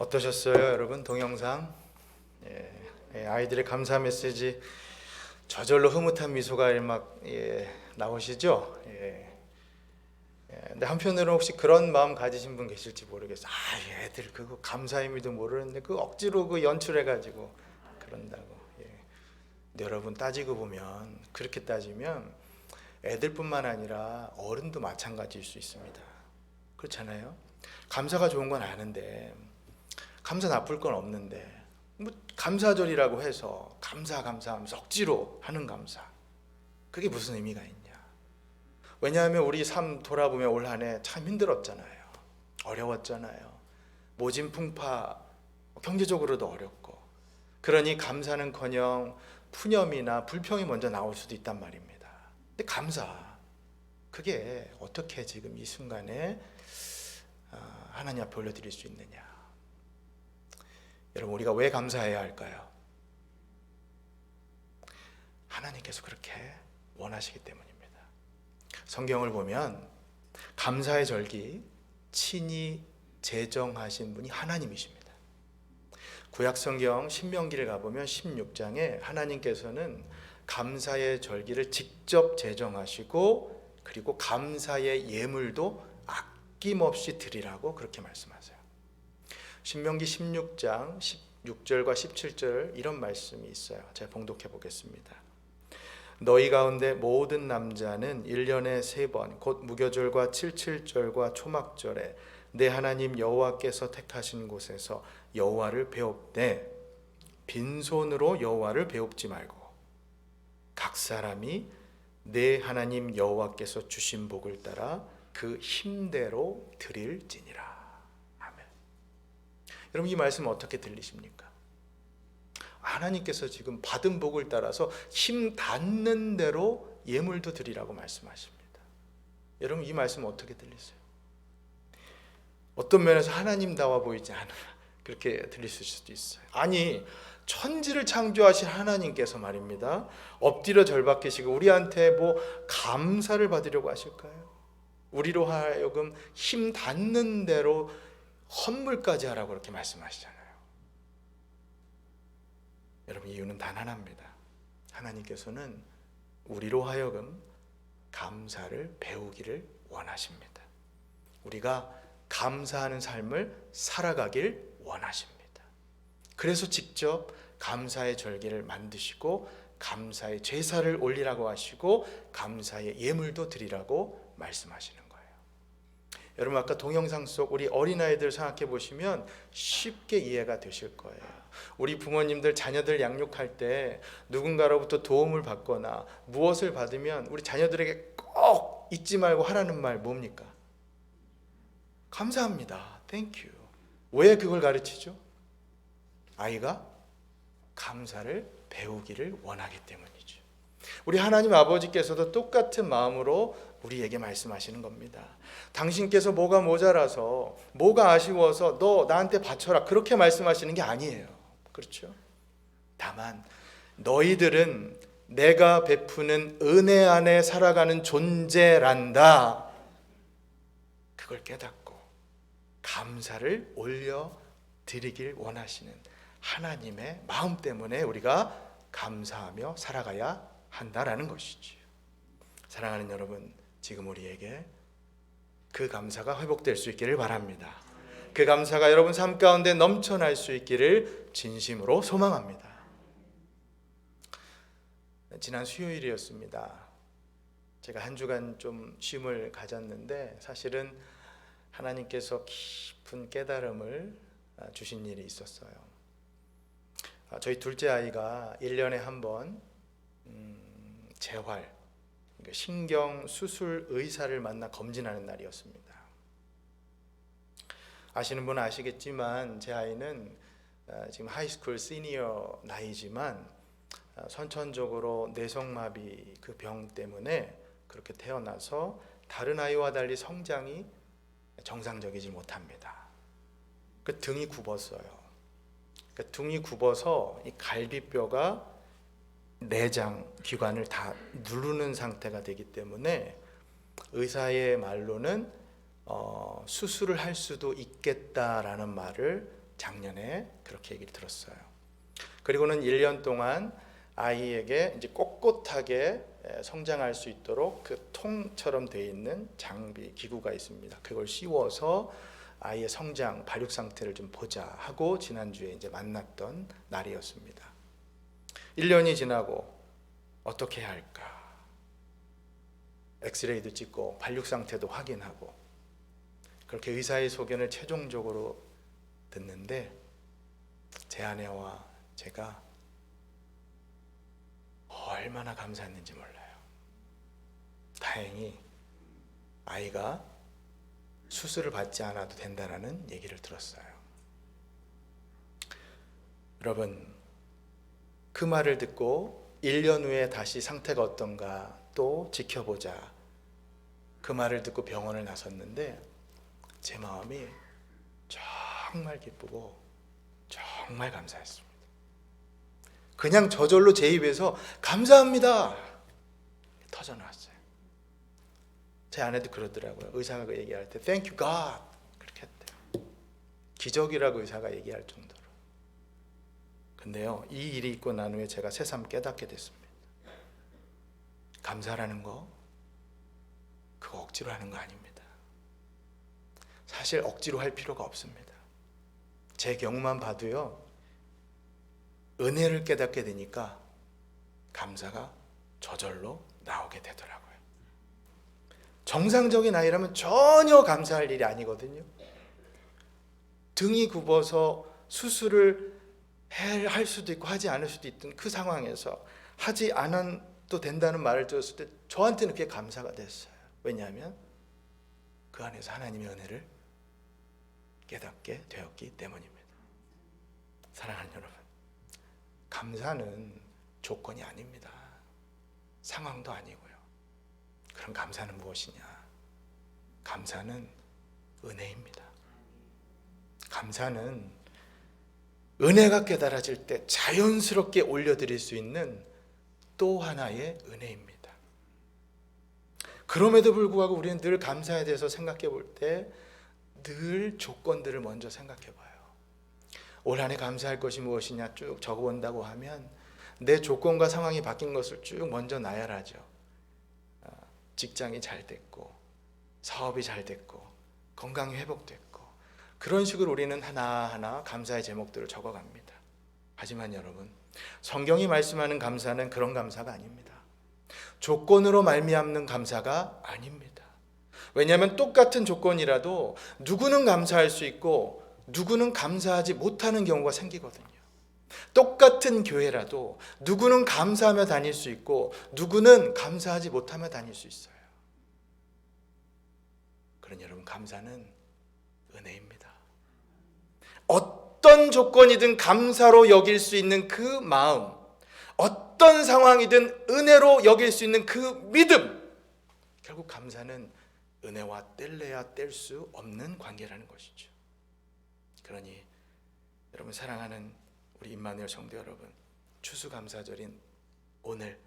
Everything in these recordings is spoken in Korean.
어떠셨어요, 여러분? 동영상 아이들의 감사 메시지 저절로 흐뭇한 미소가 막 나오시죠? 근데 한편으로는 혹시 그런 마음 가지신 분 계실지 모르겠어요. 애들 그거 감사의 의미도 모르는데 그 억지로 그 연출해가지고 그런다고. 근데 여러분 따지고 보면, 그렇게 따지면 애들뿐만 아니라 어른도 마찬가지일 수 있습니다. 그렇잖아요? 감사가 좋은 건 아는데, 감사 나쁠 건 없는데, 뭐 감사절이라고 해서 감사하면서 억지로 하는 감사, 그게 무슨 의미가 있냐? 왜냐하면 우리 삶 돌아보면 올 한 해 참 힘들었잖아요. 어려웠잖아요. 모진풍파, 경제적으로도 어렵고. 그러니 감사는커녕 푸념이나 불평이 먼저 나올 수도 있단 말입니다. 근데 감사, 그게 어떻게 지금 이 순간에 하나님 앞에 올려드릴 수 있느냐? 여러분, 우리가 왜 감사해야 할까요? 하나님께서 그렇게 원하시기 때문입니다. 성경을 보면 감사의 절기 친히 제정하신 분이 하나님이십니다. 구약성경 신명기를 가보면 16장에 하나님께서는 감사의 절기를 직접 제정하시고, 그리고 감사의 예물도 아낌없이 드리라고 그렇게 말씀하세요. 신명기 16장 16절과 17절 이런 말씀이 있어요. 제가 봉독해 보겠습니다. 너희 가운데 모든 남자는 1년에 3번 곧 무교절과 칠칠절과 초막절에 내 하나님 여호와께서 택하신 곳에서 여호와를 배웁되 빈손으로 여호와를 배웁지 말고 각 사람이 내 하나님 여호와께서 주신 복을 따라 그 힘대로 드릴지니라. 여러분, 이 말씀 어떻게 들리십니까? 하나님께서 지금 받은 복을 따라서 힘 닿는 대로 예물도 드리라고 말씀하십니다. 여러분, 이 말씀 어떻게 들리세요? 어떤 면에서 하나님다워 보이지 않아 그렇게 들리실 수도 있어요. 아니, 천지를 창조하신 하나님께서 말입니다, 엎드려 절박하시고 우리한테 뭐 감사를 받으려고 하실까요? 우리로 하여금 힘 닿는 대로 헌물까지 하라고 그렇게 말씀하시잖아요. 여러분, 이유는 단 하나입니다. 하나님께서는 우리로 하여금 감사를 배우기를 원하십니다. 우리가 감사하는 삶을 살아가길 원하십니다. 그래서 직접 감사의 절기를 만드시고 감사의 제사를 올리라고 하시고 감사의 예물도 드리라고 말씀하시는 거예요. 여러분, 아까 동영상 속 우리 어린아이들 생각해 보시면 쉽게 이해가 되실 거예요. 우리 부모님들 자녀들 양육할 때 누군가로부터 도움을 받거나 무엇을 받으면 우리 자녀들에게 꼭 잊지 말고 하라는 말 뭡니까? 감사합니다. 땡큐. 왜 그걸 가르치죠? 아이가 감사를 배우기를 원하기 때문이죠. 우리 하나님 아버지께서도 똑같은 마음으로 우리에게 말씀하시는 겁니다. 당신께서 뭐가 모자라서 뭐가 아쉬워서 너 나한테 바쳐라, 그렇게 말씀하시는 게 아니에요. 그렇죠? 다만 너희들은 내가 베푸는 은혜 안에 살아가는 존재란다, 그걸 깨닫고 감사를 올려드리길 원하시는 하나님의 마음 때문에 우리가 감사하며 살아가야 한다라는 것이지요. 사랑하는 여러분, 지금 우리에게 그 감사가 회복될 수 있기를 바랍니다. 그 감사가 여러분 삶 가운데 넘쳐날 수 있기를 진심으로 소망합니다. 지난 수요일이었습니다. 제가 한 주간 좀 쉼을 가졌는데 사실은 하나님께서 깊은 깨달음을 주신 일이 있었어요. 저희 둘째 아이가 1년에 한 번 재활, 신경 수술 의사를 만나 검진하는 날이었습니다. 아시는 분은 아시겠지만 제 아이는 지금 하이스쿨 시니어 나이지만 선천적으로 뇌성마비 그 병 때문에 그렇게 태어나서 다른 아이와 달리 성장이 정상적이지 못합니다. 그 등이 굽었어요. 그 등이 굽어서 이 갈비뼈가 내장 기관을 다 누르는 상태가 되기 때문에 의사의 말로는 수술을 할 수도 있겠다라는 말을 작년에 그렇게 얘기를 들었어요. 그리고는 1년 동안 아이에게 이제 꼿꼿하게 성장할 수 있도록 그 통처럼 되어 있는 장비, 기구가 있습니다. 그걸 씌워서 아이의 성장, 발육 상태를 좀 보자 하고 지난주에 이제 만났던 날이었습니다. 1년이 지나고 어떻게 해야 할까? 엑스레이도 찍고 발육 상태도 확인하고 그렇게 의사의 소견을 최종적으로 듣는데 제 아내와 제가 얼마나 감사했는지 몰라요. 다행히 아이가 수술을 받지 않아도 된다는 얘기를 들었어요. 여러분, 그 말을 듣고 1년 후에 다시 상태가 어떤가 또 지켜보자. 그 말을 듣고 병원을 나섰는데 제 마음이 정말 기쁘고 정말 감사했습니다. 그냥 저절로 제 입에서 감사합니다 터져나왔어요. 제 아내도 그러더라고요. 의사가 그 얘기할 때 Thank you God 그렇게 했대요. 기적이라고 의사가 얘기할 정도로. 근데요, 이 일이 있고 난 후에 제가 새삼 깨닫게 됐습니다. 감사라는 거 그거 억지로 하는 거 아닙니다. 사실 억지로 할 필요가 없습니다. 제 경우만 봐도요, 은혜를 깨닫게 되니까 감사가 저절로 나오게 되더라고요. 정상적인 아이라면 전혀 감사할 일이 아니거든요. 등이 굽어서 수술을 할 수도 있고 하지 않을 수도 있던 그 상황에서 하지 않아도 된다는 말을 들었을 때 저한테는 그게 감사가 됐어요. 왜냐하면 그 안에서 하나님의 은혜를 깨닫게 되었기 때문입니다. 사랑하는 여러분, 감사는 조건이 아닙니다. 상황도 아니고요. 그럼 감사는 무엇이냐? 감사는 은혜입니다. 감사는 은혜가 깨달아질 때 자연스럽게 올려드릴 수 있는 또 하나의 은혜입니다. 그럼에도 불구하고 우리는 늘 감사에 대해서 생각해 볼 때 늘 조건들을 먼저 생각해 봐요. 올 한 해 감사할 것이 무엇이냐 쭉 적어본다고 하면 내 조건과 상황이 바뀐 것을 쭉 먼저 나열하죠. 직장이 잘 됐고, 사업이 잘 됐고, 건강이 회복됐고, 그런 식으로 우리는 하나하나 감사의 제목들을 적어갑니다. 하지만 여러분, 성경이 말씀하는 감사는 그런 감사가 아닙니다. 조건으로 말미암는 감사가 아닙니다. 왜냐하면 똑같은 조건이라도 누구는 감사할 수 있고 누구는 감사하지 못하는 경우가 생기거든요. 똑같은 교회라도 누구는 감사하며 다닐 수 있고 누구는 감사하지 못하며 다닐 수 있어요. 그런 여러분, 감사는 은혜입니다. 어떤 조건이든 감사로 여길 수 있는 그 마음, 어떤 상황이든 은혜로 여길 수 있는 그 믿음, 결국 감사는 은혜와 뗄래야 뗄 수 없는 관계라는 것이죠. 그러니 여러분, 사랑하는 우리 임마누엘 성도 여러분, 추수감사절인 오늘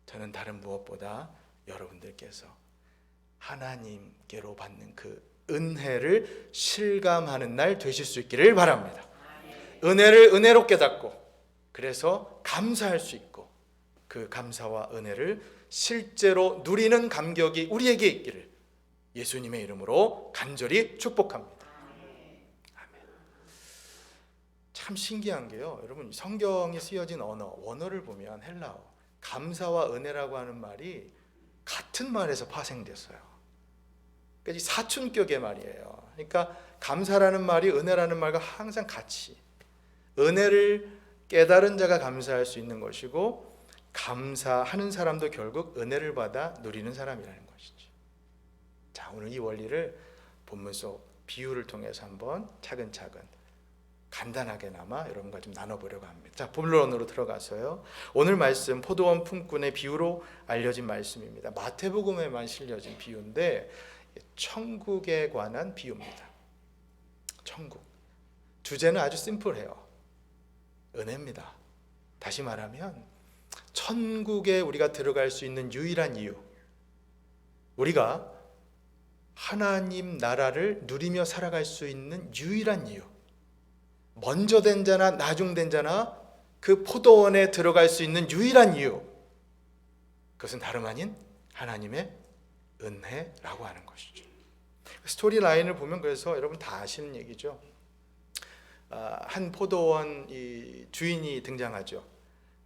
저는 다른 무엇보다 여러분들께서 하나님께로 받는 그 은혜를 실감하는 날 되실 수 있기를 바랍니다. 은혜를 은혜로 깨닫고 그래서 감사할 수 있고 그 감사와 은혜를 실제로 누리는 감격이 우리에게 있기를 예수님의 이름으로 간절히 축복합니다. 아멘. 참 신기한 게요, 여러분, 성경에 쓰여진 원어를 보면 헬라어 감사와 은혜라고 하는 말이 같은 말에서 파생됐어요. 그러니까 사춘격의 말이에요. 그러니까 감사라는 말이 은혜라는 말과 항상 같이, 은혜를 깨달은 자가 감사할 수 있는 것이고 감사하는 사람도 결국 은혜를 받아 누리는 사람이라는 것이죠. 자, 오늘 이 원리를 본문 속 비유를 통해서 한번 차근차근 간단하게나마 여러분과 좀 나눠보려고 합니다. 자, 본론으로 들어가서요, 오늘 말씀 포도원 품꾼의 비유로 알려진 말씀입니다. 마태복음에만 실려진 비유인데 천국에 관한 비유입니다. 천국. 주제는 아주 심플해요. 은혜입니다. 다시 말하면 천국에 우리가 들어갈 수 있는 유일한 이유, 우리가 하나님 나라를 누리며 살아갈 수 있는 유일한 이유, 먼저 된 자나 나중된 자나 그 포도원에 들어갈 수 있는 유일한 이유, 그것은 다름 아닌 하나님의 은혜라고 하는 것이죠. 스토리 라인을 보면 그래서 여러분 다 아시는 얘기죠. 한 포도원 이 주인이 등장하죠.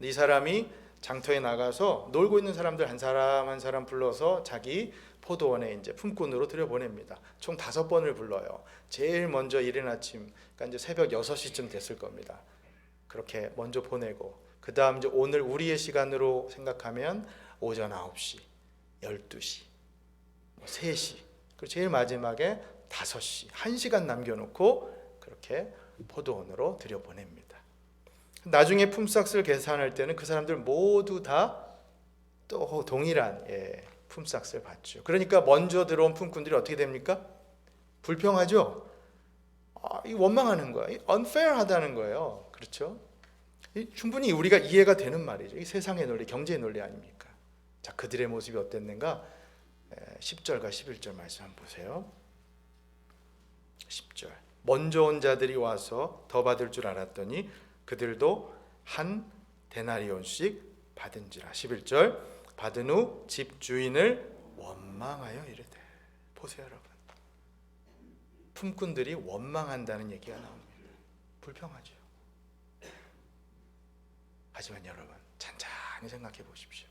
이 사람이 장터에 나가서 놀고 있는 사람들 한 사람 한 사람 불러서 자기 포도원에 이제 품꾼으로 들여보냅니다. 총 5번을 불러요. 제일 먼저 이른 아침, 그러니까 이제 새벽 6시쯤 됐을 겁니다. 그렇게 먼저 보내고, 그 다음 이제 오늘 우리의 시간으로 생각하면 오전 9시, 12시, 3시, 그리고 제일 마지막에 5시, 1시간 남겨놓고 그렇게 포도원으로 들여보냅니다. 나중에 품삯을 계산할 때는 그 사람들 모두 다 또 동일한 품삯을 받죠. 그러니까 먼저 들어온 품꾼들이 어떻게 됩니까? 불평하죠. 이 원망하는 거야. unfair하다는 거예요. 그렇죠? 충분히 우리가 이해가 되는 말이죠. 이 세상의 논리, 경제의 논리 아닙니까? 자, 그들의 모습이 어땠는가? 10절과 11절 말씀 한번 보세요. 10절. 먼저 온 자들이 와서 더 받을 줄 알았더니 그들도 한 데나리온씩 받은지라. 11절. 받은 후 집 주인을 원망하여 이르되. 보세요, 여러분. 품꾼들이 원망한다는 얘기가 나옵니다. 불평하죠. 하지만 여러분, 찬찬히 생각해 보십시오.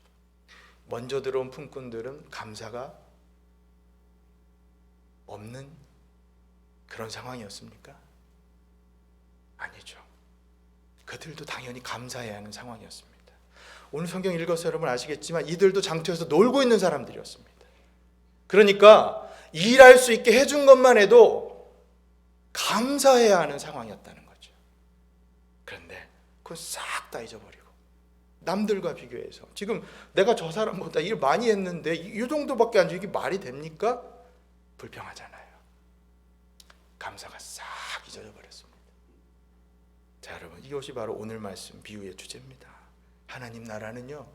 먼저 들어온 품꾼들은 감사가 없는 그런 상황이었습니까? 아니죠. 그들도 당연히 감사해야 하는 상황이었습니다. 오늘 성경 읽어서 여러분 아시겠지만 이들도 장터에서 놀고 있는 사람들이었습니다. 그러니까 일할 수 있게 해준 것만 해도 감사해야 하는 상황이었다는 거죠. 그런데 그건 싹 다 잊어버리고 남들과 비교해서 지금 내가 저 사람보다 일 많이 했는데 이 정도밖에 안 줘, 이게 말이 됩니까? 불평하잖아요. 감사가 싹 잊어져 버렸습니다. 자, 여러분, 이것이 바로 오늘 말씀 비유의 주제입니다. 하나님 나라는요,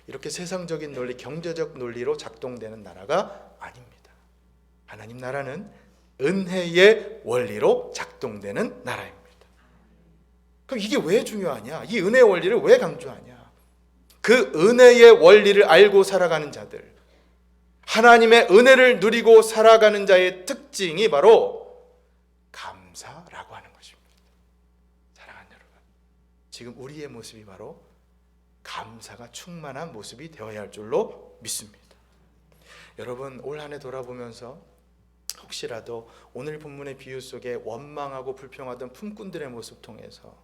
이렇게 세상적인 논리, 경제적 논리로 작동되는 나라가 아닙니다. 하나님 나라는 은혜의 원리로 작동되는 나라입니다. 그럼 이게 왜 중요하냐? 이 은혜의 원리를 왜 강조하냐? 그 은혜의 원리를 알고 살아가는 자들, 하나님의 은혜를 누리고 살아가는 자의 특징이 바로 감사라고 하는 것입니다. 사랑하는 여러분, 지금 우리의 모습이 바로 감사가 충만한 모습이 되어야 할 줄로 믿습니다. 여러분, 올 한 해 돌아보면서 혹시라도 오늘 본문의 비유 속에 원망하고 불평하던 품꾼들의 모습 통해서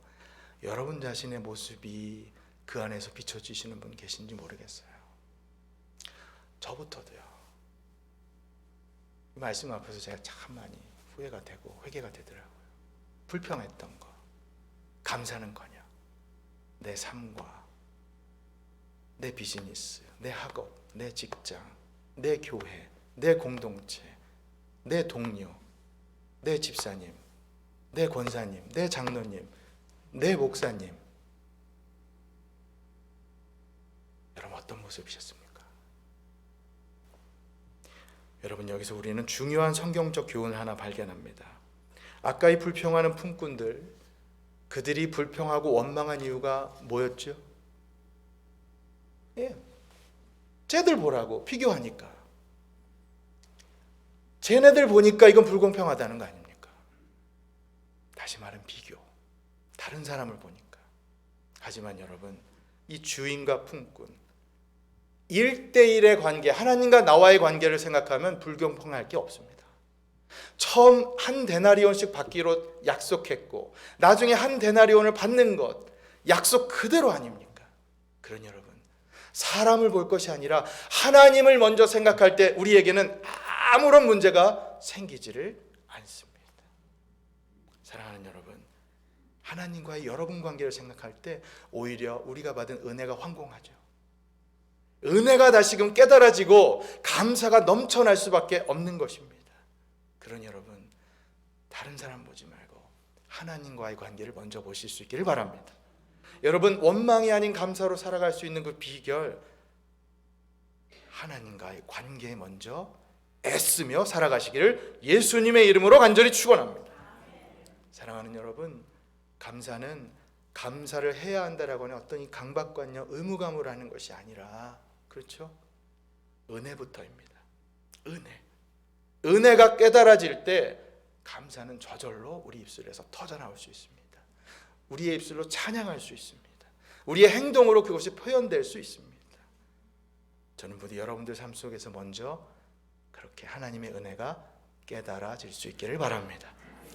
여러분 자신의 모습이 그 안에서 비춰지시는 분 계신지 모르겠어요. 저부터도요. 이 말씀 앞에서 제가 참 많이 후회가 되고 회개가 되더라고요. 불평했던 거, 감사는 거냐? 내 삶과 내 비즈니스, 내 학업, 내 직장, 내 교회, 내 공동체, 내 동료, 내 집사님, 내 권사님, 내 장로님, 내 목사님, 여러분 어떤 모습이셨습니까? 여러분, 여기서 우리는 중요한 성경적 교훈을 하나 발견합니다. 아까 이 불평하는 품꾼들, 그들이 불평하고 원망한 이유가 뭐였죠? 쟤들 보라고 비교하니까, 쟤네들 보니까 이건 불공평하다는 거 아닙니까? 다시 말하면 비교, 다른 사람을 보니까. 하지만 여러분, 이 주인과 품꾼 1대1의 관계, 하나님과 나와의 관계를 생각하면 불공평할 게 없습니다. 처음 한 데나리온씩 받기로 약속했고 나중에 한 데나리온을 받는 것, 약속 그대로 아닙니까? 그런 여러분, 사람을 볼 것이 아니라 하나님을 먼저 생각할 때 우리에게는 아무런 문제가 생기지를 않습니다. 사랑하는 여러분, 하나님과의 여러분 관계를 생각할 때 오히려 우리가 받은 은혜가 황공하죠. 은혜가 다시금 깨달아지고 감사가 넘쳐날 수밖에 없는 것입니다. 그런 여러분, 다른 사람 보지 말고 하나님과의 관계를 먼저 보실 수 있기를 바랍니다. 여러분, 원망이 아닌 감사로 살아갈 수 있는 그 비결, 하나님과의 관계에 먼저 애쓰며 살아가시기를 예수님의 이름으로 간절히 축원합니다. 사랑하는 여러분, 감사는 감사를 해야 한다라고 하는 어떤 이 강박관념, 의무감으로 하는 것이 아니라, 그렇죠? 은혜부터입니다. 은혜가 깨달아질 때 감사는 저절로 우리 입술에서 터져나올 수 있습니다. 우리의 입술로 찬양할 수 있습니다. 우리의 행동으로 그것이 표현될 수 있습니다. 저는 부디 여러분들 삶 속에서 먼저 그렇게 하나님의 은혜가 깨달아질 수 있기를 바랍니다.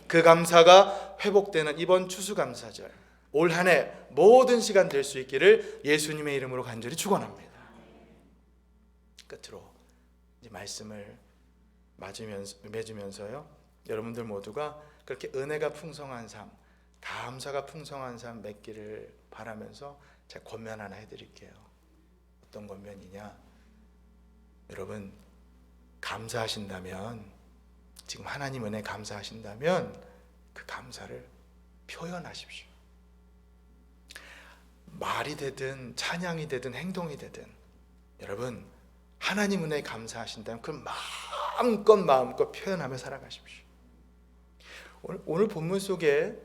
그 감사가 회복되는 이번 추수감사절, 올 한 해 모든 시간 될 수 있기를 예수님의 이름으로 간절히 축원합니다. 끝으로 이제 말씀을 맺으면서요, 여러분들 모두가 그렇게 은혜가 풍성한 삶, 감사가 풍성한 삶 맺기를 바라면서 제가 권면 하나 해드릴게요. 어떤 권면이냐? 여러분, 감사하신다면, 지금 하나님 은혜 감사하신다면 그 감사를 표현하십시오. 말이 되든 찬양이 되든 행동이 되든, 여러분 하나님 은혜 감사하신다면 그걸 마음껏 표현하며 살아가십시오. 오늘 본문 속에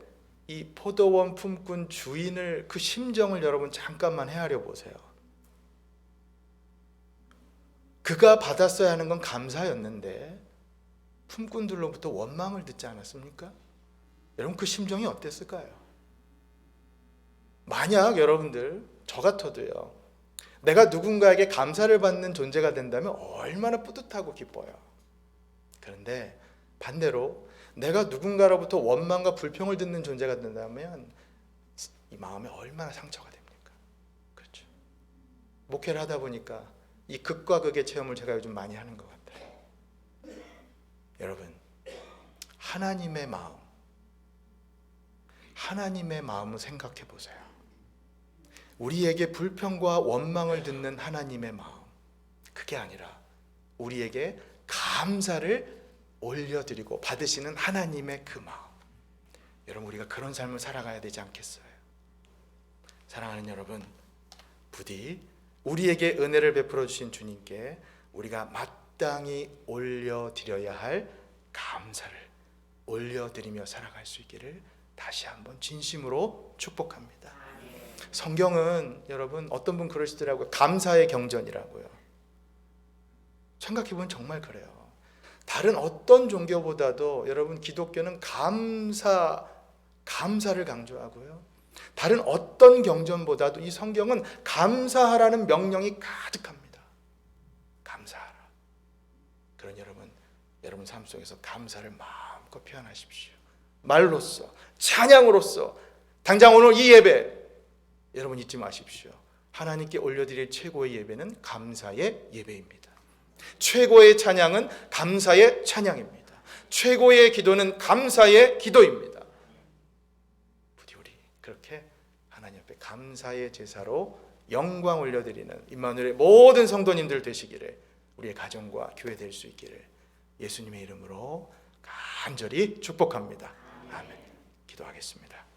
이 포도원 품꾼 주인을, 그 심정을 여러분 잠깐만 헤아려 보세요. 그가 받았어야 하는 건 감사였는데 품꾼들로부터 원망을 듣지 않았습니까? 여러분 그 심정이 어땠을까요? 만약 여러분들, 저 같아도요, 내가 누군가에게 감사를 받는 존재가 된다면 얼마나 뿌듯하고 기뻐요. 그런데 반대로 내가 누군가로부터 원망과 불평을 듣는 존재가 된다면 이 마음에 얼마나 상처가 됩니까? 그렇죠. 목회를 하다 보니까 이 극과 극의 체험을 제가 요즘 많이 하는 것 같아요. 여러분, 하나님의 마음을 생각해 보세요. 우리에게 불평과 원망을 듣는 하나님의 마음, 그게 아니라 우리에게 감사를 올려드리고 받으시는 하나님의 그 마음. 여러분, 우리가 그런 삶을 살아가야 되지 않겠어요? 사랑하는 여러분, 부디 우리에게 은혜를 베풀어 주신 주님께 우리가 마땅히 올려드려야 할 감사를 올려드리며 살아갈 수 있기를 다시 한번 진심으로 축복합니다. 성경은 여러분, 어떤 분 그러시더라고요. 감사의 경전이라고요. 생각해보면 정말 그래요. 다른 어떤 종교보다도 여러분, 기독교는 감사를 강조하고요, 다른 어떤 경전보다도 이 성경은 감사하라는 명령이 가득합니다. 감사하라. 그런 여러분 삶 속에서 감사를 마음껏 표현하십시오. 말로써, 찬양으로써. 당장 오늘 이 예배, 여러분 잊지 마십시오. 하나님께 올려드릴 최고의 예배는 감사의 예배입니다. 최고의 찬양은 감사의 찬양입니다. 최고의 기도는 감사의 기도입니다. 부디 우리 그렇게 하나님 앞에 감사의 제사로 영광 올려드리는 임마누엘의 모든 성도님들 되시기를, 우리의 가정과 교회 될 수 있기를 예수님의 이름으로 간절히 축복합니다. 아멘. 기도하겠습니다.